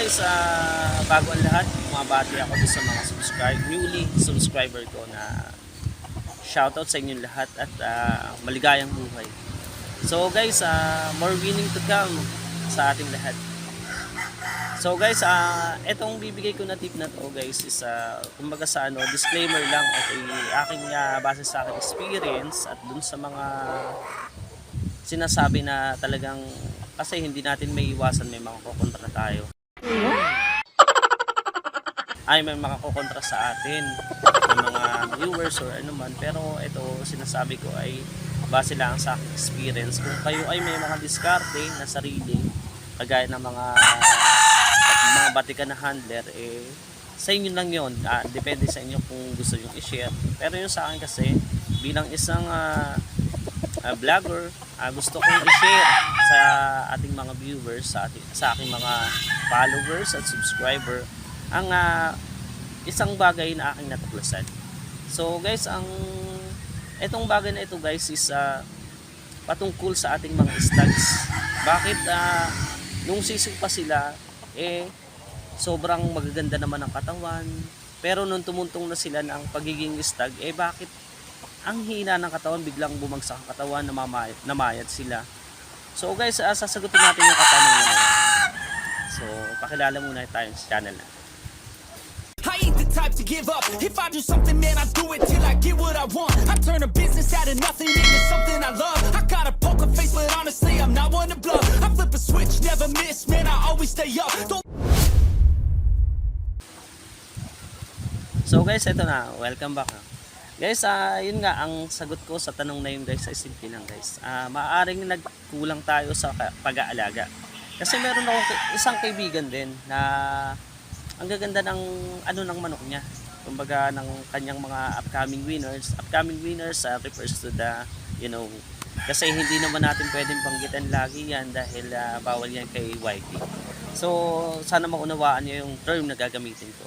guys, bago ang lahat, bumabati ako sa mga newly subscriber ko na shoutout sa inyong lahat at maligayang buhay. So guys, more winning to come sa ating lahat. So guys, etong bibigay ko na tip na to guys is kumbaga sa disclaimer lang at aking base sa aking experience at dun sa mga sinasabi na talagang kasi hindi natin may iwasan, may mga kukontra tayo. May mga kukontra sa atin, may mga viewers or ano man, pero ito sinasabi ko ay base lang sa experience. Kung kayo ay may mga diskarte na sarili, kagaya ng mga batikan na handler, sa inyo lang yun. Depende sa inyo kung gusto nyo i-share. Pero yung sa akin kasi, bilang isang vlogger, gusto kong i-share sa ating mga viewers, sa aking mga followers at subscriber, ang isang bagay na aking natuklasan. So guys, etong bagay na ito guys is patungkol sa ating mga stags. Bakit nung sisig pa sila, sobrang magaganda naman ang katawan, pero nung tumuntong na sila ng pagiging stag, bakit ang hina ng katawan, biglang bumagsak ang katawan, namayat sila. So guys, sasagutin natin yung katanungan na yun. So pakilala muna tayo sa channel na. I ain't the type to give up. If I do something, man, I do it till I get what I want. I turn a business out of nothing into something I love. I got a poker face, but honestly, I'm not one to bluff. I flip a switch, never miss, man, I always stay up. So guys, eto na, welcome back. Guys, yun nga ang sagot ko sa tanong na yun guys, ay simple lang guys. Maaaring nagkulang tayo sa pag-aalaga. Kasi meron akong isang kaibigan din na ang gaganda ng ng manok niya. Kumbaga ng kanyang mga upcoming winners. Upcoming winners refers to the, kasi hindi naman natin pwedeng banggitan lagi yan dahil bawal yan kay YT. So, sana maunawaan niyo yung term na gagamitin ko.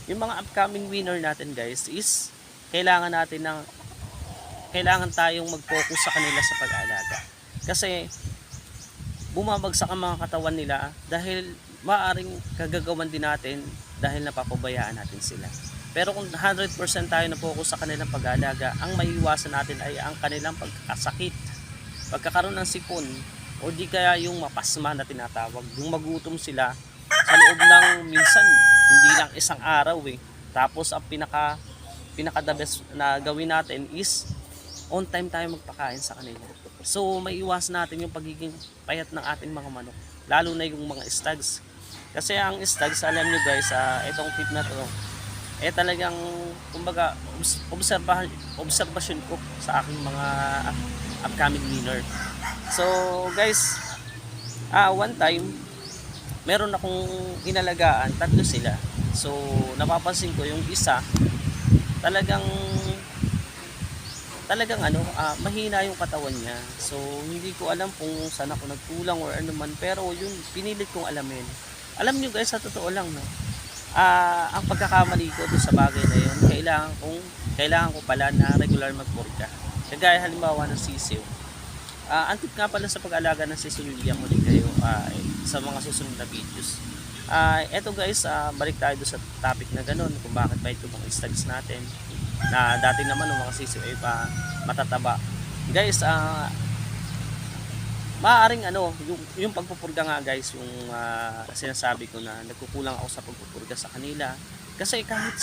Yung mga upcoming winner natin guys is kailangan tayong mag-focus sa kanila sa pag-aalaga. Kasi bumabagsak ang mga katawan nila dahil maaring kagagawan din natin dahil napapabayaan natin sila. Pero kung 100% tayo na focus sa kanilang pag-aalaga, ang maiiwasan natin ay ang kanilang pagkakasakit, pagkakaroon ng sipon, o di kaya yung mapasma na tinatawag, yung magutom sila sa loob ng minsan, hindi lang isang araw Tapos ang pinaka the best na gawin natin is on time tayo magpakain sa kanila. So maiiwasan natin yung pagiging payat ng ating mga manok, lalo na yung mga stags. Kasi ang stags, alam nyo guys, itong tip na to, talagang kumbaga obserbasyon ko sa aking mga upcoming winner. So guys, one time meron akong inalagaan, 3 sila. So napapansin ko yung isa talagang mahina yung katawan niya. So hindi ko alam kung saan ako nagkulang or ano man, pero yun pinilit kong alamin. Alam niyo guys, sa totoo lang ang pagkakamali ko doon sa bagay na yun, kailangan ko pala na regular magpurga. Kagaya halimbawa ng sisiw. Ang tip nga pala sa pag-alaga ng sisiw, bibigyan ko din kayo sa mga susunod na videos. Eto guys, balik tayo doon sa topic na ganun, kung bakit ba ito mga stags natin na dati naman ng mga sisiw ay matataba. Guys, maaaring yung pagpupurga nga guys, yung sinasabi ko na nagkukulang ako sa pagpupurga sa kanila. Kasi kahit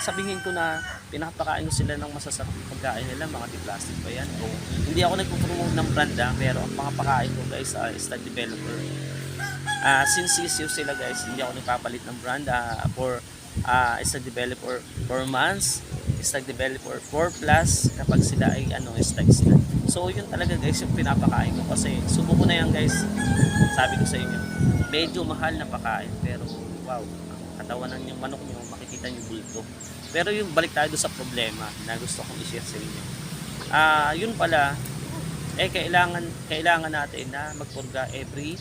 sabihin ko na pinapakain ko sila ng masasarap na pagkain nila, mga di-plastic pa yan. O, hindi ako nagpo-promote ng brand pero ang pangapakain ko guys is the developer. Since sisiw sila guys, hindi ako nagpapalit ng brand for stag developer 4 months, stag developer 4 plus kapag sila ay stags na. So yun talaga guys yung pinapakain ko, kasi subo ko na yan guys. Sabi ko sa inyo, medyo mahal na pakain, pero wow, ang katawan ng manok nyo, makikita nyo bulto. Pero yung balik tayo sa problema na gusto kong i-share sa inyo. Yun pala, kailangan natin na magpurga every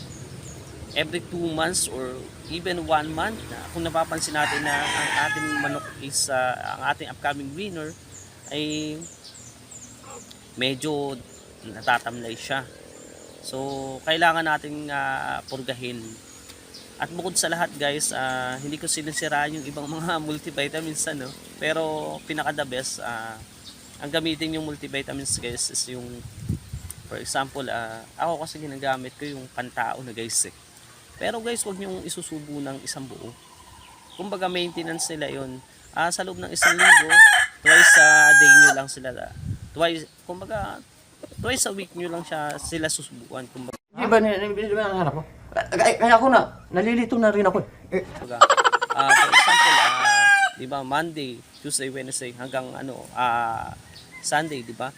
2 months or even 1 month. Kung napapansin natin na ang ating manok is ang ating upcoming winner ay medyo natatamlay siya. So kailangan nating purgahin At bukod sa lahat guys, hindi ko sinisiraan yung ibang mga multivitamins ano. Pero pinaka the best, ang gamitin yung multivitamins guys is yung, for example, ako kasi ginagamit ko yung pantao na guys eh. Pero guys, wag nyo isusubo ng isang buo. Kumbaga maintenance nila yun. Sa loob ng isang linggo, twice a day nyo lang sila. Twice a week nyo lang sila susubukan. Kumbaga, Di ba ang hanap mo? Kaya ako na, nalilito na rin ako eh. for example, di ba, Monday, Tuesday, Wednesday, hanggang Sunday, di ba?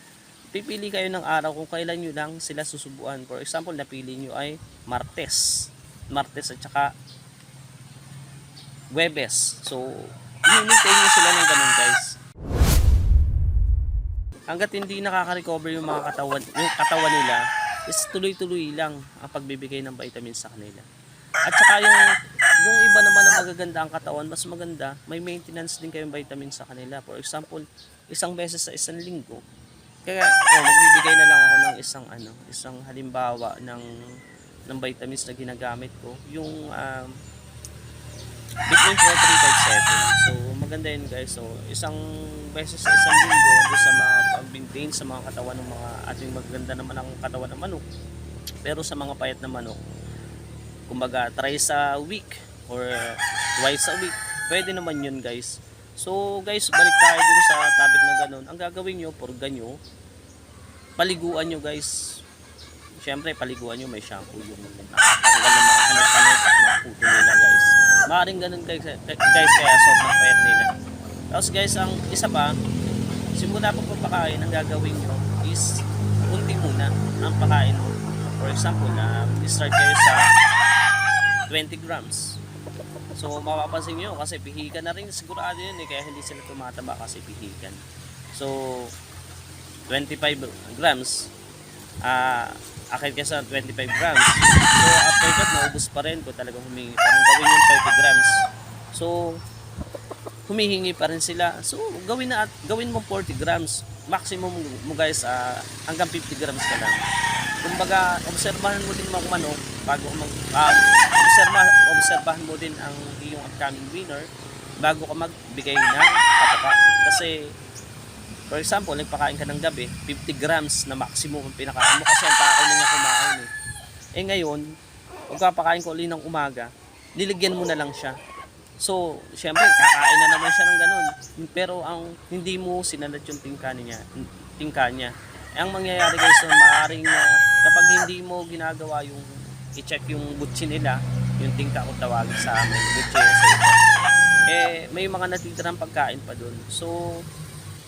Pipili kayo ng araw kung kailan nyo lang sila susubuan. For example, napili nyo ay Martes at saka Webes. So, i-maintain nyo sila ng ganun guys. Hanggat hindi nakaka-recover yung katawan nila, is tuloy-tuloy lang ang pagbibigay ng vitamins sa kanila. At saka yung iba naman na magaganda ang katawan, mas maganda, may maintenance din kayong vitamins sa kanila. For example, isang beses sa isang linggo. Kaya magbibigay na lang ako ng isang halimbawa ng vitamins na ginagamit ko. Yung between 4, 3, 5, 7. So maganda yun guys. So isang beses sa isang linggo doon sa mga pag-maintain sa mga katawan ng mga ating maganda naman ang katawan ng manok. Pero sa mga payat na manok, kumbaga thrice a week or twice a week, pwede naman yun guys. So guys, balik tayo dun sa topic na ganun. Ang gagawin nyo, purga nyo, paliguan nyo guys. Siyempre paliguan nyo, may shampoo yung nakatanggal ng mga kanot-kanot at mga puto nila guys. Maaaring ganun guys kaya sobrang payat nila. Tapos guys, ang isa pa, simula pagpapakain, ang gagawin nyo is kunti muna ang pakain mo. For example, start kayo sa 20 grams. So mapapansin nyo kasi pihikan na rin sigurado yun eh, kaya hindi sila tumataba kasi pihikan. So 25 grams, akit ka sa 25 grams. So after that, maubos pa rin kung talagang humingi pa rin. Gawin yung 30 grams. So humihingi pa rin sila. So gawin mo 40 grams. Maximum mo guys, hanggang 50 grams ka lang. Kumbaga, obserbahan mo din mga manok bago obserbahan mo din ang iyong upcoming winner bago ka magbigay ng pataka. Kasi for example, nagpakain ka ng gabi, 50 grams na maximum ang pinakain mo kasi ang pakain niya kumain eh. Eh ngayon, kung kapakain ko ulit ng umaga, niligyan mo na lang siya. So, syempre, kakain na naman siya ng ganun. Pero ang hindi mo sinalat yung tingka niya. Eh, ang mangyayari guys, so, maaaring kapag hindi mo ginagawa yung i-check yung butsi nila, yung tingka ko tawagin sa amin, butsi sa ito, eh may mga natitirang pagkain pa dun. So,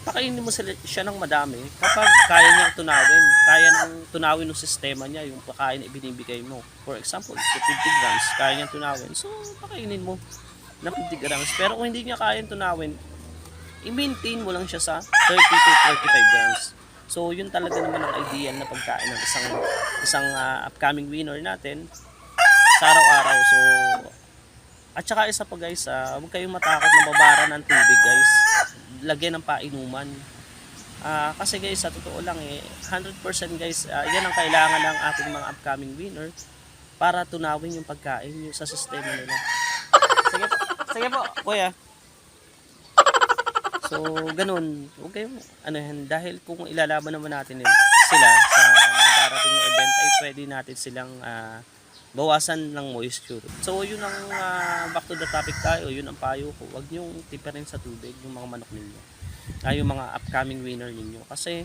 pakainin mo siya ng madami kapag kaya niyang tunawin. Kaya nang tunawin ng sistema niya yung pagkain na ibinibigay mo. For example, 50 grams, kaya niyang tunawin. So, pakainin mo ng 50 grams. Pero kung hindi niya kaya tunawin, i-maintain mo lang siya sa 30 to 35 grams. So, yun talaga naman ang ideal na pagkain ng isang upcoming winner natin sa araw-araw. So, at saka isa pa guys, huwag kayong matakot na babara ng tubig guys. Lagyan ng painuman. Kasi guys, sa totoo lang 100% guys, yan ang kailangan ng ating mga upcoming winner para tunawin yung pagkain yung sa sistema nila. Sige po, kuya. So, ganun. Okay, dahil kung ilalaban naman natin sila sa mga darating na event, ay pwede natin silang bawasan ng moisture. So, yun ang back to the topic tayo. Yun ang payo ko. Huwag niyong tipirin sa tubig yung mga manok ninyo. Yung mga upcoming winner ninyo. Kasi,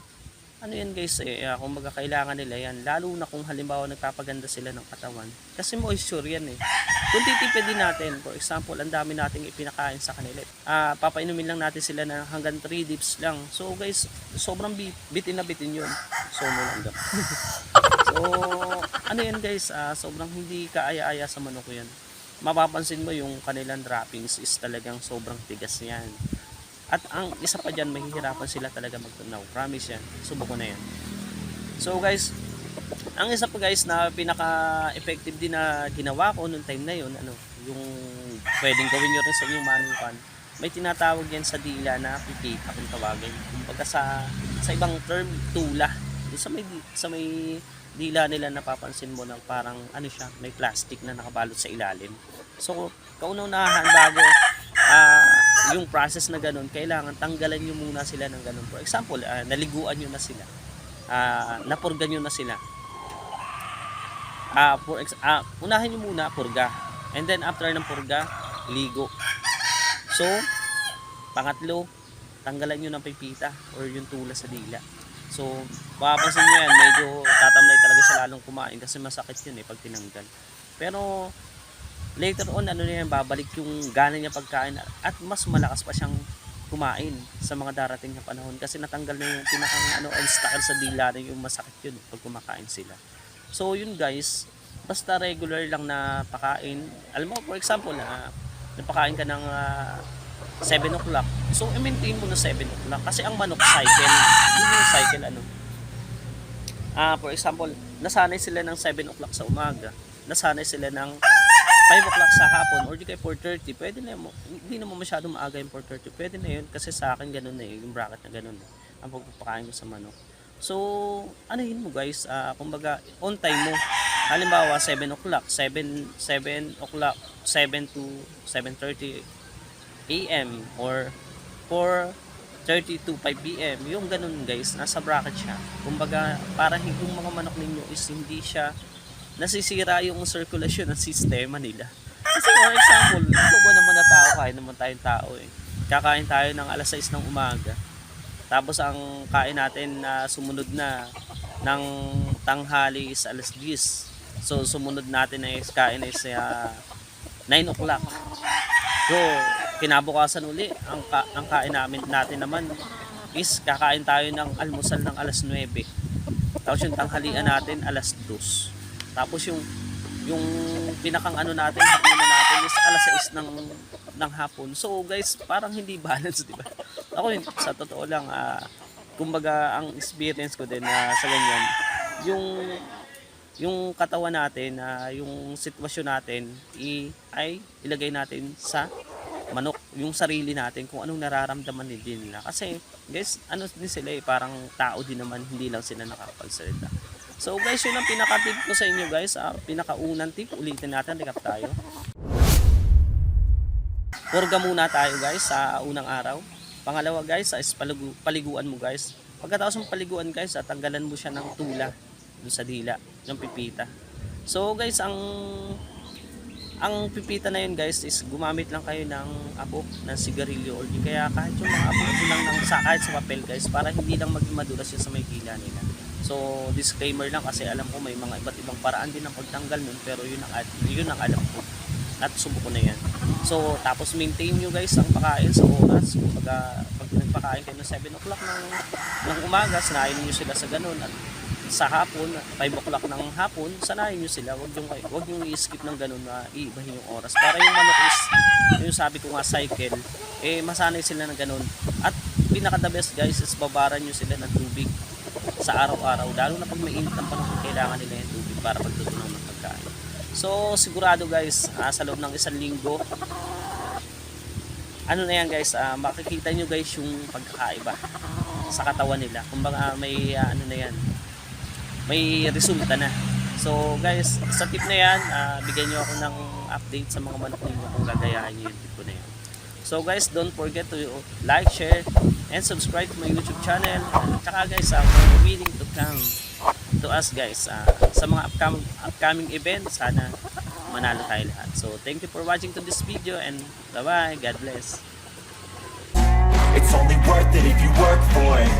yan guys, kung kailangan nila yan. Lalo na kung halimbawa nagpapaganda sila ng katawan. Kasi moisture yan eh. Kung titipid din natin, for example, ang dami nating ipinakain sa kanila. Papainumin lang natin sila na hanggang 3 dips lang. So guys, sobrang bitin na bitin yun. So, mulangga. So, yan guys, sobrang hindi kaaya-aya sa manok yan. Mapapansin mo yung kanilang droppings is talagang sobrang tigas yan. At ang isa pa dyan, mahihirapan sila talaga magtunaw. Promise yan. Subok ko na yan. So guys, ang isa pa guys na pinaka-effective din na ginawa ko noong time na yun, yung pwedeng gawin nyo rin sa inyong manukan, may tinatawag yan sa dila na pipita kung tawagin. Kumbaga sa ibang term, tula. Sa may dila nila napapansin mo na parang ano siya, may plastic na nakabalot sa ilalim. So, kauna-unahan bago yung process na ganun, kailangan tanggalan nyo muna sila ng ganun. For example, naliguan nyo na sila. Napurga nyo na sila. Unahin nyo muna, purga. And then after ng purga, ligo. So, pangatlo, tanggalan nyo ng pipita or yung tula sa dila. So, mapapansin nyo yan, medyo tatamlay talaga siya lalong kumain kasi masakit yun pag tinanggal. Pero, later on, babalik yung gana niya pagkain at mas malakas pa siyang kumain sa mga darating na panahon kasi natanggal na yung pinakang obstacle sa dila na yung masakit yun pag kumakain sila. So, yun guys, basta regular lang na pakain. Alam mo, for example, napakain ka ng 7 o'clock. So, i-maintain mo na 7 o'clock. Kasi ang manok cycle, yung cycle for example, nasanay sila ng 7 o'clock sa umaga. Nasanay sila ng 5 o'clock sa hapon or di kay 4:30. Pwede na mo. Hindi naman masyadong maaga yung 4:30. Pwede na yun kasi sa akin ganun na yung bracket na ganun ang pagpapakain ko sa manok. So, yun mo guys, kumbaga, on time mo. Halimbawa, 7 o'clock, 7 o'clock, 7 to 7:30 AM or 4:30 to 5 PM. Yung ganun guys, nasa bracket siya. Kumbaga, para yung mga manok ninyo is hindi siya nasisira yung circulation ng sistema nila. Kasi for example, ito ba naman na tao, kain naman tayong tao Kakain tayo ng alas 6 ng umaga. Tapos ang kain natin na sumunod na ng tanghali is alas 10. So sumunod natin is kain is 9 o'clock. So kinabukasan uli, ang kain natin naman is kakain tayo ng almusal ng alas 9. Tapos yung tanghalian natin alas 2. Tapos yung pinakang natin, hapunan natin is alas 6 ng hapon. So guys, parang hindi balance, di ba? Ako sa totoo lang, kumbaga ang experience ko din sa ganyan, yung katawan natin, yung sitwasyon natin, ay ilagay natin sa manok, yung sarili natin, kung anong nararamdaman din nila. Kasi guys, din sila parang tao din naman, hindi lang sila nakakapagsalita. So guys, yun ang pinaka-tip ko sa inyo guys. Pinaka-unang tip, ulitin natin, recap tayo. Purga muna tayo guys sa unang araw. Pangalawa guys, is paliguan mo guys. Pagkatapos ng paliguan guys, tanggalan mo siya ng tula doon sa dila, yung pipita. So guys, ang pipita na yun guys is gumamit lang kayo ng abok, ng sigarilyo or di kaya kahit yung mga abok lang kahit sa papel guys, para hindi lang maging madulas yun sa may gila nila. So disclaimer lang kasi alam ko may mga iba't ibang paraan din ng pagtanggal nun, pero yun ang alam ko at subuko na yan. So tapos maintain nyo guys ang pakain sa oras. Pag nagpakain kayo ng 7 o'clock ng umaga, sanayin nyo sila sa ganun, at sa hapon 5 o'clock ng hapon, sanayin nyo sila. Huwag nyo i-skip ng ganun na iibahin yung oras para yung manok is, yung sabi ko nga cycle, masanay sila ng ganun. At pinaka the best guys is babaran nyo sila ng tubig sa araw-araw, lalo na pag may init ng panahon, kailangan nila yung tubig para pagtutunaw ng pagkain. So sigurado guys, sa loob ng 1 linggo, na yan guys, makikita nyo guys yung pagkakaiba sa katawan nila. Kumbaga may may resulta na. So guys, sa tip na yan, bigyan nyo ako ng update sa mga manok ninyo kung gagayahin nyo yung tip ko na yan. So guys, don't forget to like, share, and subscribe to my YouTube channel. At saka guys, we're willing to come to us guys sa mga upcoming events. Sana manalo tayo lahat. So thank you for watching to this video, and bye bye, God bless. It's only worth it if you work for it.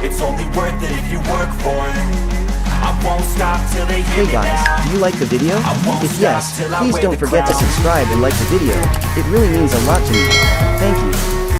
It's only worth it if you work for it. I won't stop till they hear Hey me guys, now. do you like the video? I won't If stop yes, till I please wear don't the forget to crown. subscribe and like the video. It really means a lot to me. Thank you.